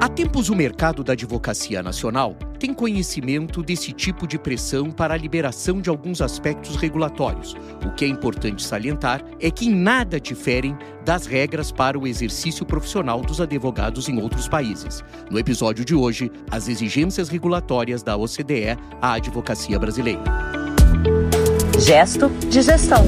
Há tempos o mercado da advocacia nacional tem conhecimento desse tipo de pressão para a liberação de alguns aspectos regulatórios. O que é importante salientar é que em nada diferem das regras para o exercício profissional dos advogados em outros países. No episódio de hoje, as exigências regulatórias da OCDE à advocacia brasileira. Gesto de gestão.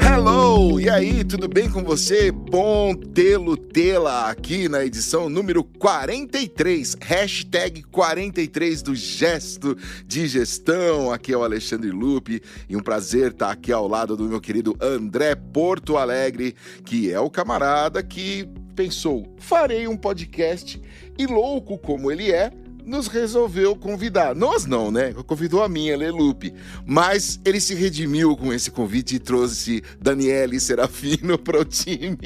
Hello! E aí, tudo bem com você? Bom tê-la aqui na edição número 43, hashtag 43 do Gesto de Gestão. Aqui é o Alexandre Lupe e um prazer estar aqui ao lado do meu querido André Porto Alegre, que é o camarada que pensou, farei um podcast e louco como ele é, nos resolveu convidar. Nós não, né? Convidou a minha, Lê Lupe. Mas ele se redimiu com esse convite e trouxe Daniele Serafino para o time.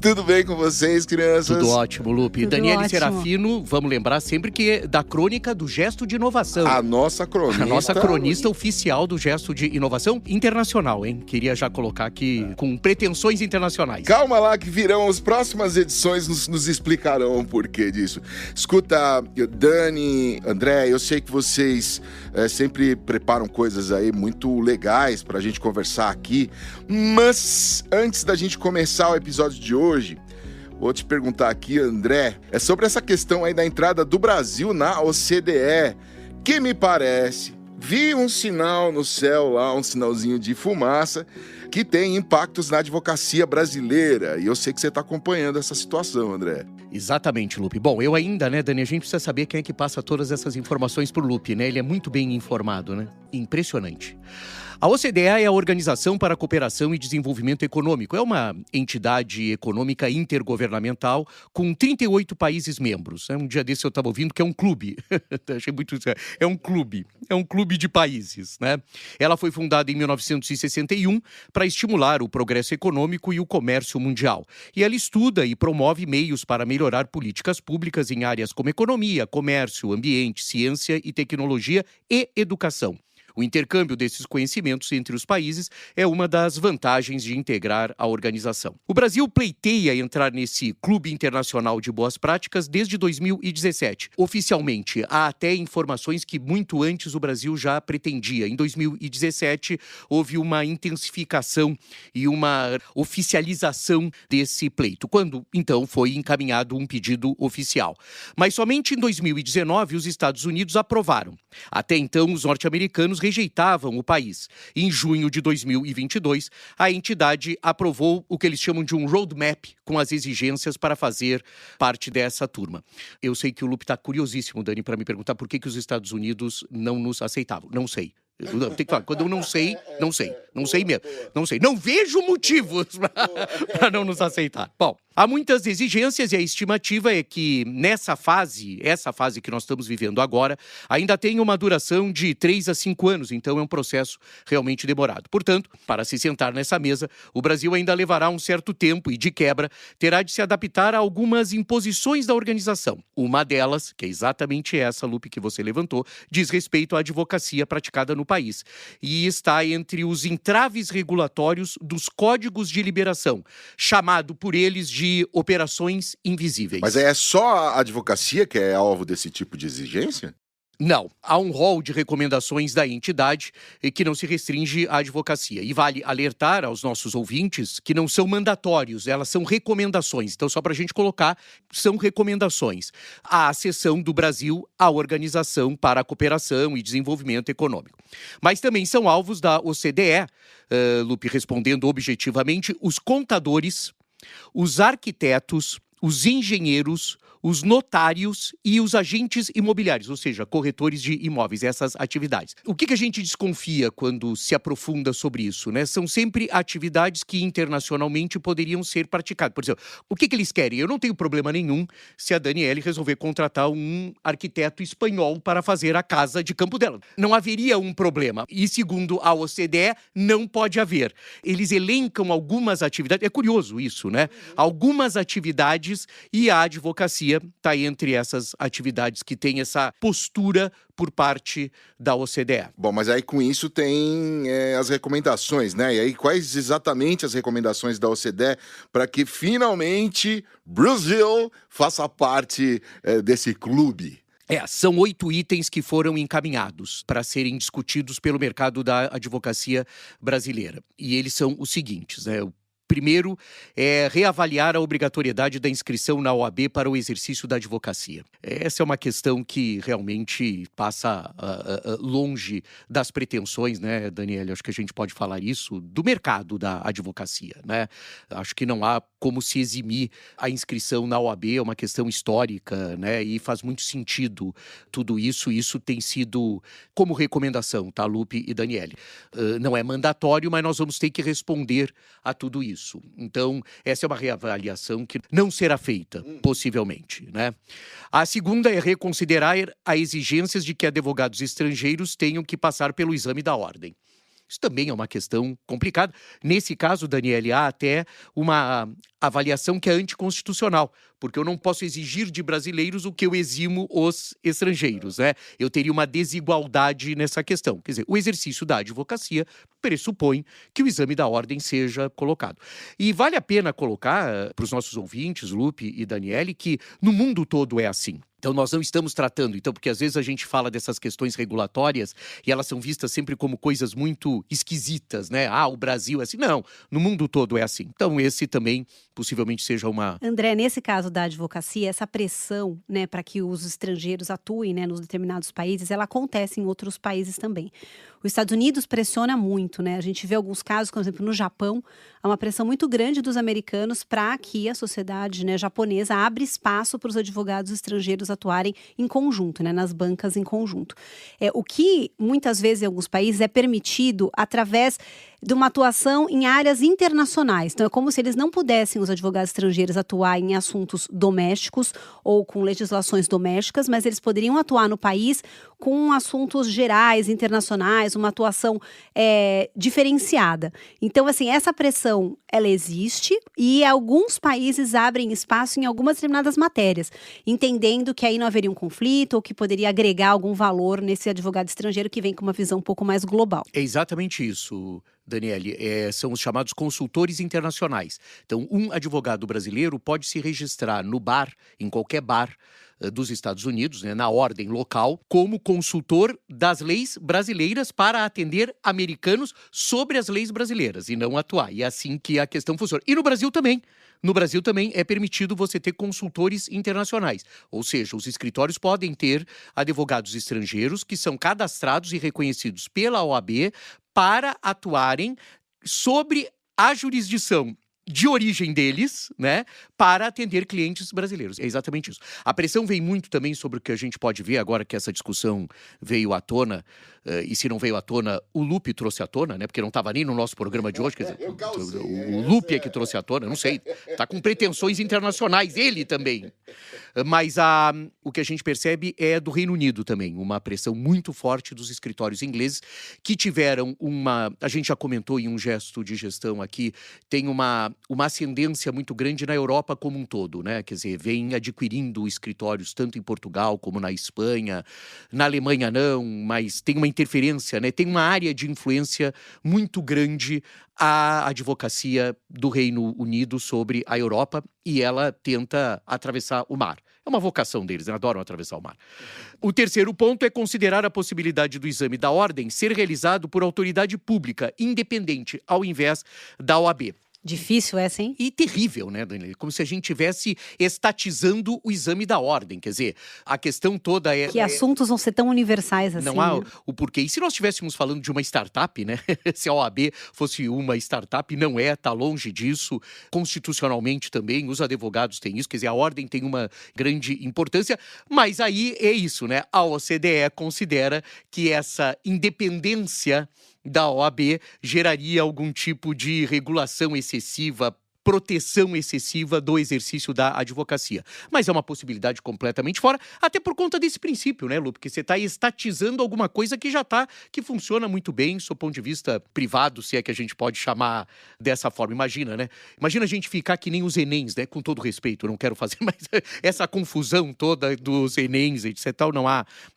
Tudo bem com vocês, crianças? Tudo ótimo, Lupe. Tudo Daniele ótimo. Serafino, vamos lembrar sempre que é da crônica do Gesto de Inovação. A nossa cronista. A nossa cronista oficial do Gesto de Inovação internacional, hein? Queria já colocar aqui com pretensões internacionais. Calma lá que virão as próximas edições, nos explicarão o porquê disso. Escuta, Dani, André, eu sei que vocês sempre preparam coisas aí muito legais pra gente conversar aqui, mas antes da gente começar o episódio de hoje, vou te perguntar aqui, André, é sobre essa questão aí da entrada do Brasil na OCDE, que me parece, vi um sinal no céu lá, um sinalzinho de fumaça, que tem impactos na advocacia brasileira. E eu sei que você está acompanhando essa situação, André. Exatamente, Lupe. Bom, eu ainda, né, Dani, a gente precisa saber quem é que passa todas essas informações pro Lupe, né? Ele é muito bem informado, né? Impressionante. A OCDE é a Organização para a Cooperação e Desenvolvimento Econômico. É uma entidade econômica intergovernamental com 38 países membros. Um dia desse eu estava ouvindo que é um clube. Achei muito... É um clube de países, né? Ela foi fundada em 1961 para estimular o progresso econômico e o comércio mundial. E ela estuda e promove meios para melhorar políticas públicas em áreas como economia, comércio, ambiente, ciência e tecnologia e educação. O intercâmbio desses conhecimentos entre os países é uma das vantagens de integrar a organização. O Brasil pleiteia entrar nesse clube internacional de boas práticas desde 2017. Oficialmente, há até informações que muito antes o Brasil já pretendia. Em 2017, houve uma intensificação e uma oficialização desse pleito, quando, então, foi encaminhado um pedido oficial. Mas somente em 2019, os Estados Unidos aprovaram. Até então, os norte-americanos rejeitavam o país. Em junho de 2022, a entidade aprovou o que eles chamam de um roadmap com as exigências para fazer parte dessa turma. Eu sei que o Lupe está curiosíssimo, Dani, para me perguntar por que os Estados Unidos não nos aceitavam. Não sei. Tem que falar, quando eu não sei mesmo. Não sei. Não vejo motivos para não nos aceitar. Bom, há muitas exigências e a estimativa é que essa fase que nós estamos vivendo agora, ainda tem uma duração de 3 a 5 anos, então é um processo realmente demorado. Portanto, para se sentar nessa mesa, o Brasil ainda levará um certo tempo e, de quebra, terá de se adaptar a algumas imposições da organização. Uma delas, que é exatamente essa, Lupe, que você levantou, diz respeito à advocacia praticada no país e está entre os entraves regulatórios dos códigos de liberação, chamado por eles de operações invisíveis. Mas é só a advocacia que é alvo desse tipo de exigência? Não, há um rol de recomendações da entidade que não se restringe à advocacia. E vale alertar aos nossos ouvintes que não são mandatórios, elas são recomendações. Então, só para a gente colocar, são recomendações. A acessão do Brasil à Organização para a Cooperação e Desenvolvimento Econômico. Mas também são alvos da OCDE, Lupe, respondendo objetivamente, os contadores, os arquitetos, os engenheiros, os notários e os agentes imobiliários, ou seja, corretores de imóveis, essas atividades. O que a gente desconfia quando se aprofunda sobre isso, né? São sempre atividades que internacionalmente poderiam ser praticadas. Por exemplo, o que eles querem? Eu não tenho problema nenhum se a Daniele resolver contratar um arquiteto espanhol para fazer a casa de campo dela. Não haveria um problema. E segundo a OCDE, não pode haver. Eles elencam algumas atividades, é curioso isso, né? Algumas atividades atividades e a advocacia está entre essas atividades que tem essa postura por parte da OCDE. Bom, mas aí com isso tem as recomendações, né? E aí quais exatamente as recomendações da OCDE para que finalmente Brasil faça parte desse clube? São 8 itens que foram encaminhados para serem discutidos pelo mercado da advocacia brasileira. E eles são os seguintes, né? O primeiro é reavaliar a obrigatoriedade da inscrição na OAB para o exercício da advocacia. Essa é uma questão que realmente passa longe das pretensões, né, Daniela? Acho que a gente pode falar isso, do mercado da advocacia, né? Acho que não há como se eximir a inscrição na OAB, é uma questão histórica, né? E faz muito sentido tudo isso. Isso tem sido como recomendação, tá, Lupe e Daniele? Não é mandatório, mas nós vamos ter que responder a tudo isso. Então, essa é uma reavaliação que não será feita, possivelmente, né? A segunda é reconsiderar as exigências de que advogados estrangeiros tenham que passar pelo exame da ordem. Isso também é uma questão complicada. Nesse caso, Daniele, há até uma avaliação que é anticonstitucional, porque eu não posso exigir de brasileiros o que eu eximo os estrangeiros, né? Eu teria uma desigualdade nessa questão. Quer dizer, o exercício da advocacia pressupõe que o exame da ordem seja colocado. E vale a pena colocar para os nossos ouvintes, Lupe e Daniele, que no mundo todo é assim. Então, nós não estamos tratando, porque às vezes a gente fala dessas questões regulatórias e elas são vistas sempre como coisas muito esquisitas, né? O Brasil é assim. Não, no mundo todo é assim. Então, esse também possivelmente seja uma... André, nesse caso da advocacia, essa pressão, né, para que os estrangeiros atuem, né, nos determinados países, ela acontece em outros países também. Os Estados Unidos pressiona muito, né? A gente vê alguns casos, por exemplo, no Japão, há uma pressão muito grande dos americanos para que a sociedade, né, japonesa abra espaço para os advogados estrangeiros atuarem em conjunto, né, nas bancas em conjunto. O que muitas vezes em alguns países é permitido através de uma atuação em áreas internacionais. Então, é como se eles não pudessem, os advogados estrangeiros, atuar em assuntos domésticos ou com legislações domésticas, mas eles poderiam atuar no país com assuntos gerais, internacionais, uma atuação diferenciada. Então, assim, essa pressão, ela existe e alguns países abrem espaço em algumas determinadas matérias, entendendo que aí não haveria um conflito ou que poderia agregar algum valor nesse advogado estrangeiro que vem com uma visão um pouco mais global. É exatamente isso, Daniele. São os chamados consultores internacionais. Então, um advogado brasileiro pode se registrar no bar, em qualquer bar dos Estados Unidos, né, na ordem local, como consultor das leis brasileiras para atender americanos sobre as leis brasileiras e não atuar. E é assim que a questão funciona. E no Brasil também. No Brasil também é permitido você ter consultores internacionais, ou seja, os escritórios podem ter advogados estrangeiros que são cadastrados e reconhecidos pela OAB para atuarem sobre a jurisdição de origem deles, né, para atender clientes brasileiros. É exatamente isso. A pressão vem muito também sobre o que a gente pode ver agora que essa discussão veio à tona, e se não veio à tona, o Lupe trouxe à tona, né, porque não estava nem no nosso programa de hoje, quer dizer, o Lupe é que trouxe à tona, não sei, tá com pretensões internacionais, ele também. Mas o que a gente percebe é do Reino Unido também, uma pressão muito forte dos escritórios ingleses, que tiveram a gente já comentou em um gesto de gestão aqui, tem uma ascendência muito grande na Europa como um todo, né? Quer dizer, vem adquirindo escritórios tanto em Portugal como na Espanha, na Alemanha não, mas tem uma interferência, né? Tem uma área de influência muito grande a advocacia do Reino Unido sobre a Europa e ela tenta atravessar o mar. É uma vocação deles, eles adoram atravessar o mar. O terceiro ponto é considerar a possibilidade do exame da ordem ser realizado por autoridade pública, independente, ao invés da OAB. Difícil essa, hein? E terrível, né, Daniela? Como se a gente estivesse estatizando o exame da ordem. Quer dizer, a questão toda é... Que assuntos vão ser tão universais assim, não há né? o porquê. E se nós estivéssemos falando de uma startup, né? Se a OAB fosse uma startup, não é, está longe disso. Constitucionalmente também, os advogados têm isso. Quer dizer, a ordem tem uma grande importância. Mas aí é isso, né? A OCDE considera que essa independência da OAB geraria algum tipo de regulação excessiva proteção excessiva do exercício da advocacia. Mas é uma possibilidade completamente fora, até por conta desse princípio, né, Lu? Porque você está estatizando alguma coisa que funciona muito bem, do ponto de vista privado, se é que a gente pode chamar dessa forma. Imagina, né? Imagina a gente ficar que nem os Enems, né? Com todo respeito, eu não quero fazer mais essa confusão toda dos Enems, etc.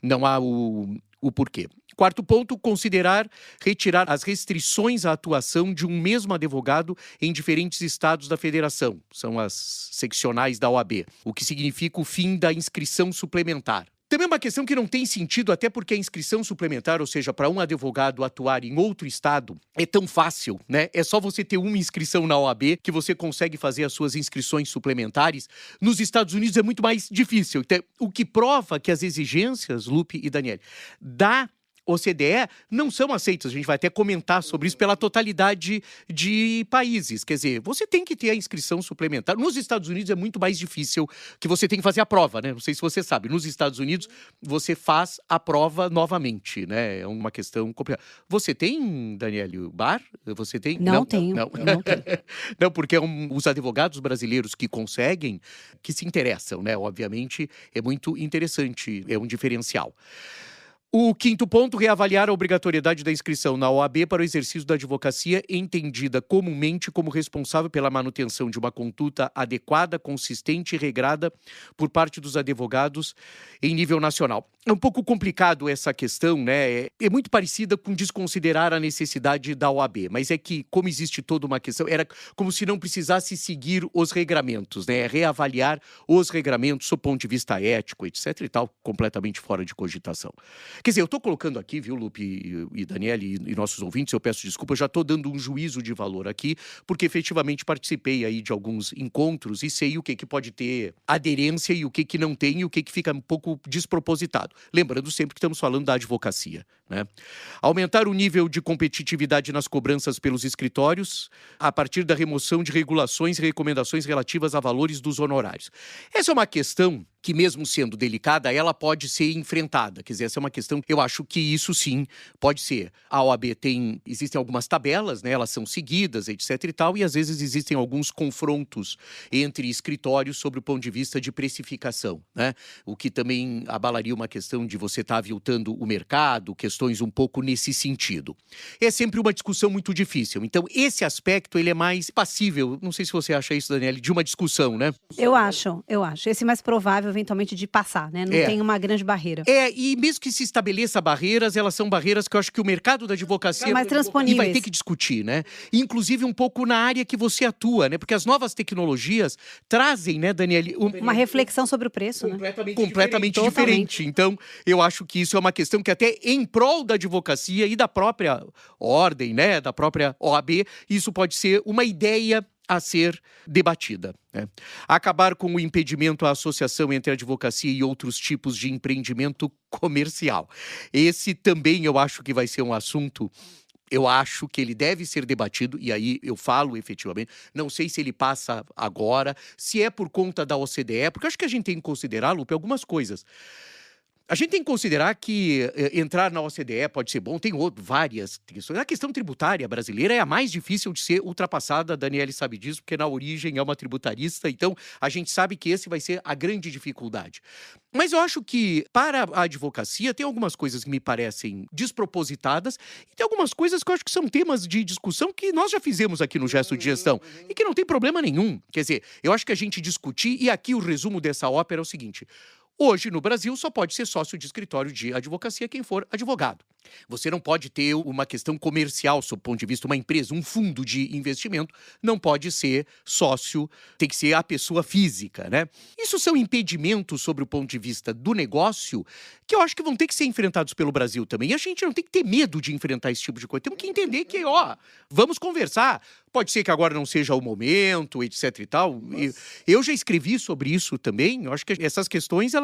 Não há o porquê. Quarto ponto, considerar retirar as restrições à atuação de um mesmo advogado em diferentes estados da federação. São as seccionais da OAB, o que significa o fim da inscrição suplementar. Também é uma questão que não tem sentido, até porque a inscrição suplementar, ou seja, para um advogado atuar em outro estado, é tão fácil, né? É só você ter uma inscrição na OAB que você consegue fazer as suas inscrições suplementares. Nos Estados Unidos é muito mais difícil. Então, o que prova que as exigências, Lupe e Daniele, da OCDE não são aceitas. A gente vai até comentar sobre isso pela totalidade de países. Quer dizer, você tem que ter a inscrição suplementar. Nos Estados Unidos é muito mais difícil, que você tem que fazer a prova, né? Não sei se você sabe. Nos Estados Unidos, você faz a prova novamente, né? É uma questão complicada. Você tem, Daniele, bar? Você tem? Não tenho. Não, não tenho. Não, porque os advogados brasileiros que conseguem, que se interessam, né? Obviamente, é muito interessante, é um diferencial. O quinto ponto, reavaliar a obrigatoriedade da inscrição na OAB para o exercício da advocacia, entendida comumente como responsável pela manutenção de uma conduta adequada, consistente e regrada por parte dos advogados em nível nacional. É um pouco complicado essa questão, né? É muito parecida com desconsiderar a necessidade da OAB, mas é que, como existe toda uma questão, era como se não precisasse seguir os regramentos, né? Reavaliar os regramentos do ponto de vista ético, etc. e tal, completamente fora de cogitação. Quer dizer, eu estou colocando aqui, viu, Lupe e Daniele e nossos ouvintes, eu peço desculpa, eu já estou dando um juízo de valor aqui, porque efetivamente participei aí de alguns encontros e sei o que pode ter aderência e o que não tem e o que fica um pouco despropositado. Lembrando sempre que estamos falando da advocacia, né? Aumentar o nível de competitividade nas cobranças pelos escritórios a partir da remoção de regulações e recomendações relativas a valores dos honorários. Essa é uma questão que, mesmo sendo delicada, ela pode ser enfrentada. Quer dizer, essa é uma questão, eu acho que isso sim pode ser. A OAB existem algumas tabelas, né, elas são seguidas, etc e tal, e às vezes existem alguns confrontos entre escritórios sobre o ponto de vista de precificação, né? O que também abalaria uma questão de você estar aviltando o mercado, questões um pouco nesse sentido. É sempre uma discussão muito difícil. Então, esse aspecto, ele é mais passível, não sei se você acha isso, Daniele, de uma discussão, né? Eu acho. Esse é mais provável, eventualmente, de passar, né? Não tem uma grande barreira. E mesmo que se estabeleça barreiras, elas são barreiras que eu acho que o mercado da advocacia mais transponíveis. vai ter que discutir, né? Inclusive um pouco na área que você atua, né? Porque as novas tecnologias trazem, né, Daniele? Uma reflexão sobre o preço, completamente né? diferente. Então, eu acho que isso é uma questão que até em prol da advocacia e da própria ordem, né, da própria OAB, isso pode ser uma ideia a ser debatida, né? Acabar com o impedimento à associação entre a advocacia e outros tipos de empreendimento comercial. Esse também eu acho que vai ser um assunto. Eu acho que ele deve ser debatido, e aí eu falo efetivamente, não sei se ele passa agora, se é por conta da OCDE, porque eu acho que a gente tem que considerar, Lupe, algumas coisas. A gente tem que considerar que entrar na OCDE pode ser bom, tem várias questões. A questão tributária brasileira é a mais difícil de ser ultrapassada, a Daniele sabe disso, porque na origem é uma tributarista, então a gente sabe que esse vai ser a grande dificuldade. Mas eu acho que, para a advocacia, tem algumas coisas que me parecem despropositadas e tem algumas coisas que eu acho que são temas de discussão que nós já fizemos aqui no Gesto de Gestão e que não tem problema nenhum. Quer dizer, eu acho que a gente discutir, e aqui o resumo dessa ópera é o seguinte: hoje, no Brasil, só pode ser sócio de escritório de advocacia quem for advogado. Você não pode ter uma questão comercial, sob o ponto de vista, uma empresa, um fundo de investimento, não pode ser sócio, tem que ser a pessoa física, né? Isso são impedimentos sobre o ponto de vista do negócio que eu acho que vão ter que ser enfrentados pelo Brasil também. E a gente não tem que ter medo de enfrentar esse tipo de coisa. Temos que entender que, vamos conversar. Pode ser que agora não seja o momento, etc e tal. Eu já escrevi sobre isso também. Eu acho que essas questões,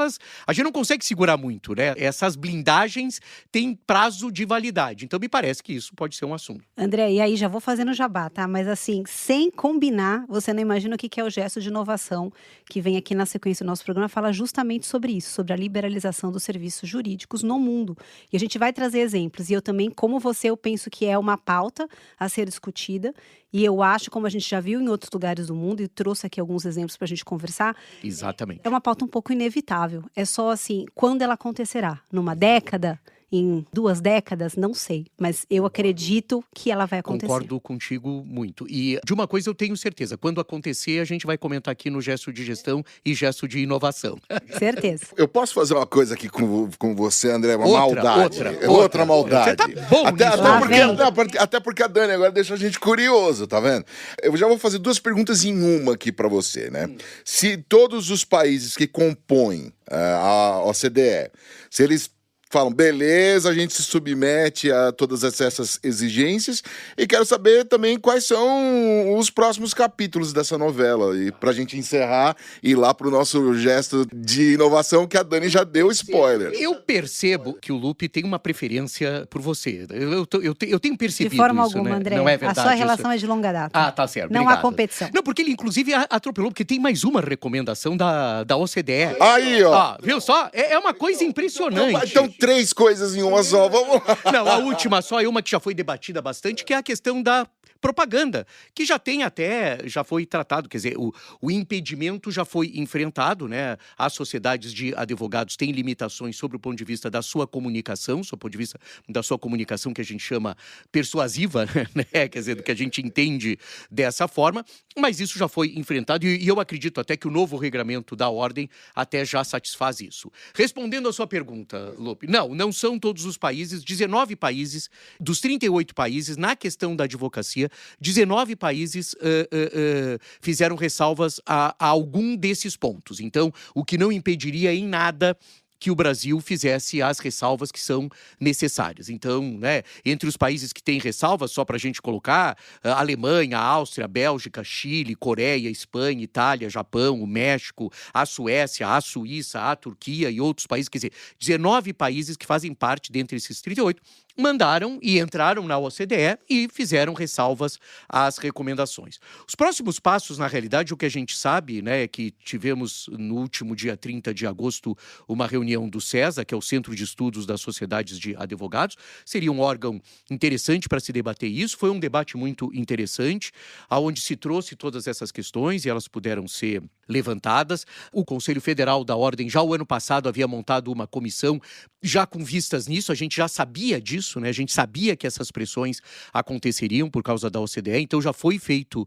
a gente não consegue segurar muito, né? Essas blindagens têm prazo de validade. Então, me parece que isso pode ser um assunto. André, e aí já vou fazendo jabá, tá? Mas assim, sem combinar, você não imagina o que é o gesto de inovação que vem aqui na sequência do nosso programa, fala justamente sobre isso, sobre a liberalização dos serviços jurídicos no mundo. E a gente vai trazer exemplos. E eu também, como você, eu penso que é uma pauta a ser discutida. E eu acho, como a gente já viu em outros lugares do mundo, e trouxe aqui alguns exemplos para a gente conversar. Exatamente. É uma pauta um pouco inevitável. É só assim, quando ela acontecerá? Numa década? Em 2 décadas? Não sei. Mas eu acredito que ela vai acontecer. Concordo contigo muito. E de uma coisa eu tenho certeza. Quando acontecer, a gente vai comentar aqui no Gesto de Gestão e Gesto de Inovação. Certeza. Eu posso fazer uma coisa aqui com você, André? Uma maldade. Outra maldade. Você tá bom até porque a Dani agora deixa a gente curioso, tá vendo? Eu já vou fazer 2 perguntas em uma aqui pra você, né? Se todos os países que compõem a OCDE, se eles falam, beleza, a gente se submete a todas essas exigências, e quero saber também quais são os próximos capítulos dessa novela, e pra gente encerrar e ir lá pro nosso gesto de inovação, que a Dani já deu spoiler. Eu percebo que o Lupe tem uma preferência por você. Eu tenho percebido De forma isso, alguma, né? André. Não é verdade a sua isso? relação é de longa data. Ah, tá certo. Não Obrigado. há competição. Não, porque ele inclusive atropelou, porque tem mais uma recomendação da OCDE. Aí, ó. Ah, viu só? É uma coisa impressionante. Então, 3 coisas em uma só, vamos lá. Não, a última só é uma que já foi debatida bastante, que é a questão da propaganda, que já foi tratado, quer dizer, o impedimento já foi enfrentado, né? As sociedades de advogados têm limitações sobre o ponto de vista da sua comunicação, sob o ponto de vista da sua comunicação que a gente chama persuasiva, né? Quer dizer, do que a gente entende dessa forma, mas isso já foi enfrentado e eu acredito até que o novo regramento da ordem até já satisfaz isso. Respondendo a sua pergunta, Lupe, não são todos os países, 19 países, dos 38 países, na questão da advocacia, 19 países fizeram ressalvas a algum desses pontos. Então, o que não impediria em nada que o Brasil fizesse as ressalvas que são necessárias. Então, né, entre os países que têm ressalvas, só para a gente colocar, Alemanha, Áustria, Bélgica, Chile, Coreia, Espanha, Itália, Japão, o México, a Suécia, a Suíça, a Turquia e outros países, quer dizer, 19 países que fazem parte dentre esses 38, mandaram e entraram na OCDE e fizeram ressalvas às recomendações. Os próximos passos, na realidade, o que a gente sabe, né, é que tivemos no último dia 30 de agosto uma reunião do CESA, que é o Centro de Estudos das Sociedades de Advogados. Seria um órgão interessante para se debater isso. Foi um debate muito interessante, onde se trouxe todas essas questões e elas puderam ser levantadas. O Conselho Federal da Ordem, já o ano passado, havia montado uma comissão já com vistas nisso. A gente já sabia disso, né? A gente sabia que essas pressões aconteceriam por causa da OCDE, então já foi feito,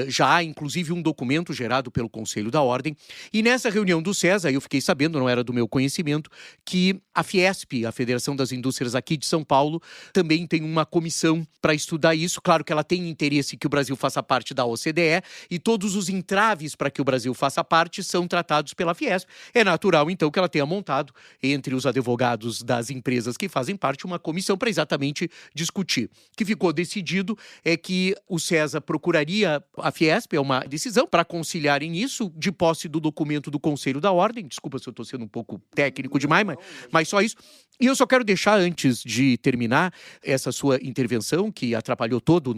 já há inclusive um documento gerado pelo Conselho da Ordem. E nessa reunião do CESA, eu fiquei sabendo, não era do meu conhecimento, que a Fiesp, a Federação das Indústrias aqui de São Paulo, também tem uma comissão para estudar isso. Claro que ela tem interesse que o Brasil faça parte da OCDE e todos os entraves para que o Brasil faça parte são tratados pela Fiesp. É natural, então, que ela tenha montado, entre os advogados das empresas que fazem parte, uma comissão para exatamente discutir. O que ficou decidido é que o CESA procuraria a Fiesp, é uma decisão, para conciliarem isso, de posse do documento do Conselho da Ordem. Desculpa se eu estou sendo um pouco técnico demais, mas só isso. E eu só quero deixar, antes de terminar essa sua intervenção, que atrapalhou todo o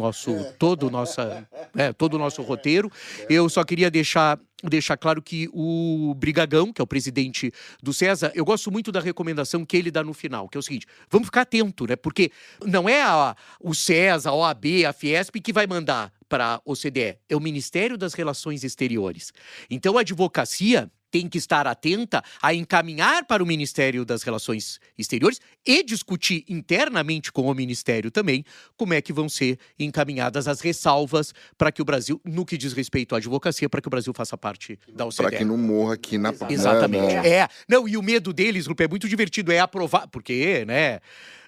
nosso roteiro, eu só queria deixar claro que o Brigagão, que é o presidente do CESA, eu gosto muito da recomendação que ele dá no final, que é o seguinte: vamos ficar atento, né? Porque não é o CESA, a OAB, a Fiesp que vai mandar para a OCDE, é o Ministério das Relações Exteriores. Então, a advocacia tem que estar atenta a encaminhar para o Ministério das Relações Exteriores e discutir internamente com o Ministério também como é que vão ser encaminhadas as ressalvas para que o Brasil, no que diz respeito à advocacia, para que o Brasil faça parte da OCDE. Para que não morra aqui na... Exatamente. Não, e o medo deles, Lupe, é muito divertido, é aprovar, porque, né...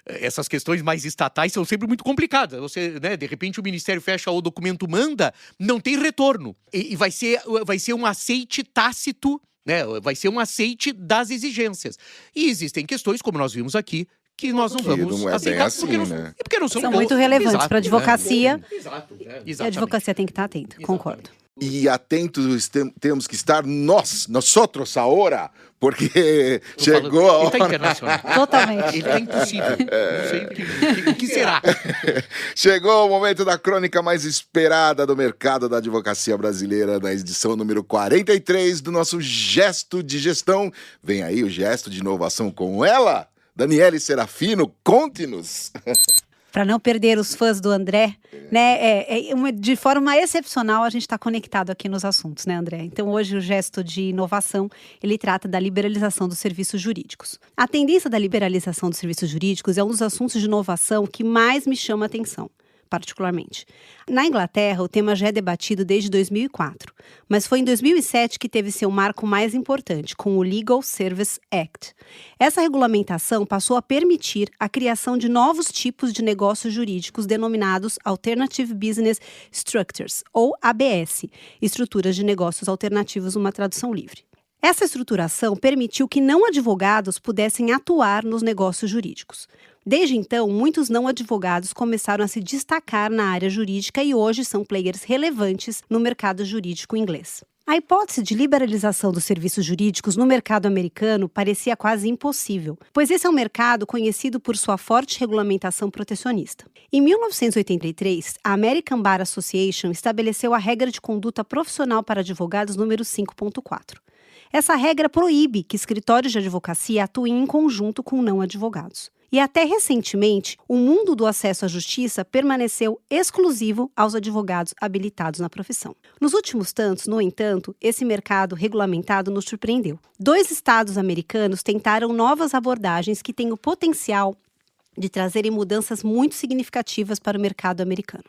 Essas questões mais estatais são sempre muito complicadas. Você, né, de repente o Ministério fecha o documento, manda, não tem retorno. E vai ser um aceite tácito, né? Vai ser um aceite das exigências. E existem questões, como nós vimos aqui, que nós não vamos não é aceitar, bem assim, porque não são muito relevantes para a advocacia. Exato. E a advocacia tem que estar atenta, concordo. E atentos temos que estar nós agora, porque chegou a hora. Ele tá internacional. Totalmente. Ele tá impossível. Não sei o que será. Chegou o momento da crônica mais esperada do mercado da advocacia brasileira, na edição número 43 do nosso Gesto de Gestão. Vem aí o Gesto de Inovação com ela, Daniele Serafino, conte-nos. Para não perder os fãs do André, né? De forma excepcional, a gente está conectado aqui nos assuntos, né, André? Então, hoje o Gesto de Inovação, ele trata da liberalização dos serviços jurídicos. A tendência da liberalização dos serviços jurídicos é um dos assuntos de inovação que mais me chama a atenção, particularmente. Na Inglaterra, o tema já é debatido desde 2004, mas foi em 2007 que teve seu marco mais importante, com o Legal Services Act. Essa regulamentação passou a permitir a criação de novos tipos de negócios jurídicos denominados Alternative Business Structures, ou ABS, estruturas de negócios alternativos numa tradução livre. Essa estruturação permitiu que não advogados pudessem atuar nos negócios jurídicos. Desde então, muitos não advogados começaram a se destacar na área jurídica e hoje são players relevantes no mercado jurídico inglês. A hipótese de liberalização dos serviços jurídicos no mercado americano parecia quase impossível, pois esse é um mercado conhecido por sua forte regulamentação protecionista. Em 1983, a American Bar Association estabeleceu a regra de conduta profissional para advogados número 5.4. Essa regra proíbe que escritórios de advocacia atuem em conjunto com não advogados. E até recentemente, o mundo do acesso à justiça permaneceu exclusivo aos advogados habilitados na profissão. Nos últimos tantos, no entanto, esse mercado regulamentado nos surpreendeu. 2 estados americanos tentaram novas abordagens que têm o potencial de trazerem mudanças muito significativas para o mercado americano.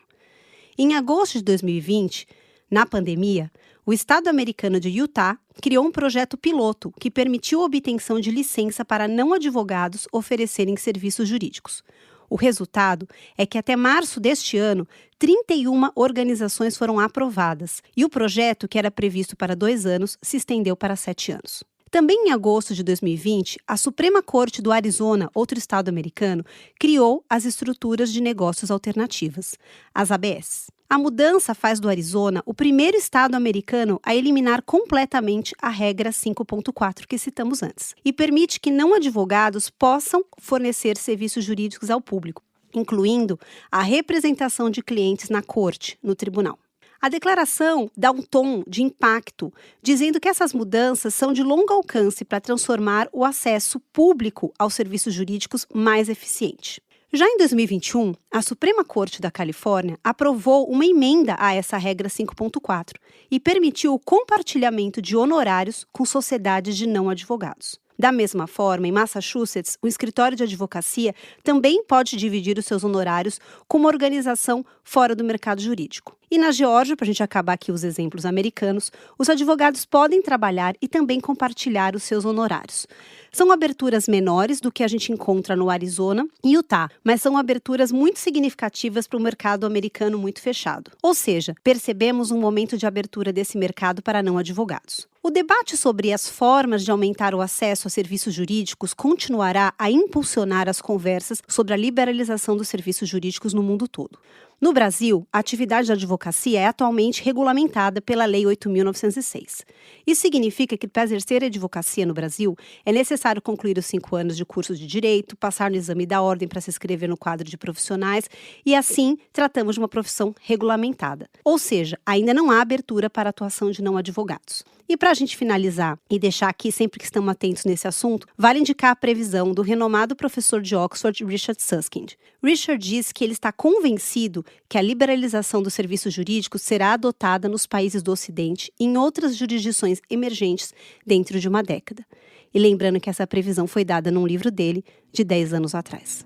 Em agosto de 2020, na pandemia, o estado americano de Utah criou um projeto piloto que permitiu a obtenção de licença para não advogados oferecerem serviços jurídicos. O resultado é que até março deste ano, 31 organizações foram aprovadas e o projeto, que era previsto para 2 anos, se estendeu para 7 anos. Também em agosto de 2020, a Suprema Corte do Arizona, outro estado americano, criou as estruturas de negócios alternativas, as ABS. A mudança faz do Arizona o primeiro estado americano a eliminar completamente a regra 5.4 que citamos antes e permite que não advogados possam fornecer serviços jurídicos ao público, incluindo a representação de clientes na corte, no tribunal. A declaração dá um tom de impacto, dizendo que essas mudanças são de longo alcance para transformar o acesso público aos serviços jurídicos mais eficiente. Já em 2021, a Suprema Corte da Califórnia aprovou uma emenda a essa regra 5.4 e permitiu o compartilhamento de honorários com sociedades de não advogados. Da mesma forma, em Massachusetts, o escritório de advocacia também pode dividir os seus honorários com uma organização fora do mercado jurídico. E na Geórgia, para a gente acabar aqui os exemplos americanos, os advogados podem trabalhar e também compartilhar os seus honorários. São aberturas menores do que a gente encontra no Arizona e Utah, mas são aberturas muito significativas para o mercado americano muito fechado. Ou seja, percebemos um momento de abertura desse mercado para não advogados. O debate sobre as formas de aumentar o acesso a serviços jurídicos continuará a impulsionar as conversas sobre a liberalização dos serviços jurídicos no mundo todo. No Brasil, a atividade de advocacia é atualmente regulamentada pela Lei 8.906. Isso significa que, para exercer a advocacia no Brasil, é necessário concluir os 5 anos de curso de direito, passar no exame da ordem para se inscrever no quadro de profissionais e, assim, tratamos de uma profissão regulamentada. Ou seja, ainda não há abertura para a atuação de não advogados. E para a gente finalizar e deixar aqui, sempre que estamos atentos nesse assunto, vale indicar a previsão do renomado professor de Oxford, Richard Susskind. Richard diz que ele está convencido que a liberalização dos serviços jurídicos será adotada nos países do Ocidente e em outras jurisdições emergentes dentro de uma década. E lembrando que essa previsão foi dada num livro dele de 10 anos atrás.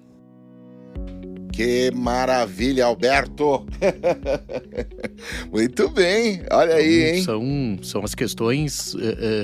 Que maravilha, Alberto! Muito bem, olha aí, hein? São as questões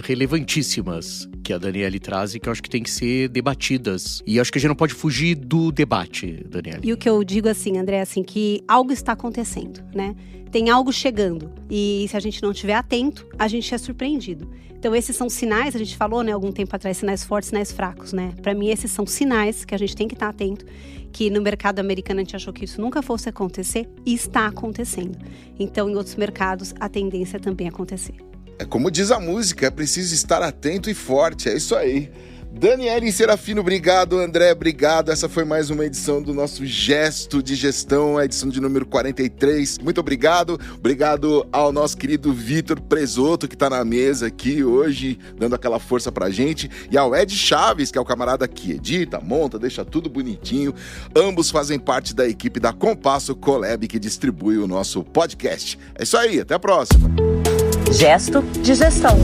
relevantíssimas que a Daniele traz e que eu acho que tem que ser debatidas. E acho que a gente não pode fugir do debate, Daniele. E o que eu digo assim, André, assim, que algo está acontecendo, né? Tem algo chegando. E se a gente não estiver atento, a gente é surpreendido. Então esses são sinais, a gente falou, né, algum tempo atrás, sinais fortes, sinais fracos, né? Para mim esses são sinais que a gente tem que estar atento, que no mercado americano a gente achou que isso nunca fosse acontecer e está acontecendo. Então em outros mercados a tendência é também acontecer. É como diz a música, é preciso estar atento e forte, é isso aí. Daniele Serafino, obrigado. André, obrigado. Essa foi mais uma edição do nosso Gesto de Gestão, a edição de número 43. Muito obrigado. Obrigado ao nosso querido Vitor Presoto, que está na mesa aqui hoje, dando aquela força pra gente. E ao Ed Chaves, que é o camarada que edita, monta, deixa tudo bonitinho. Ambos fazem parte da equipe da Compasso Collab, que distribui o nosso podcast. É isso aí, até a próxima. Gesto de Gestão.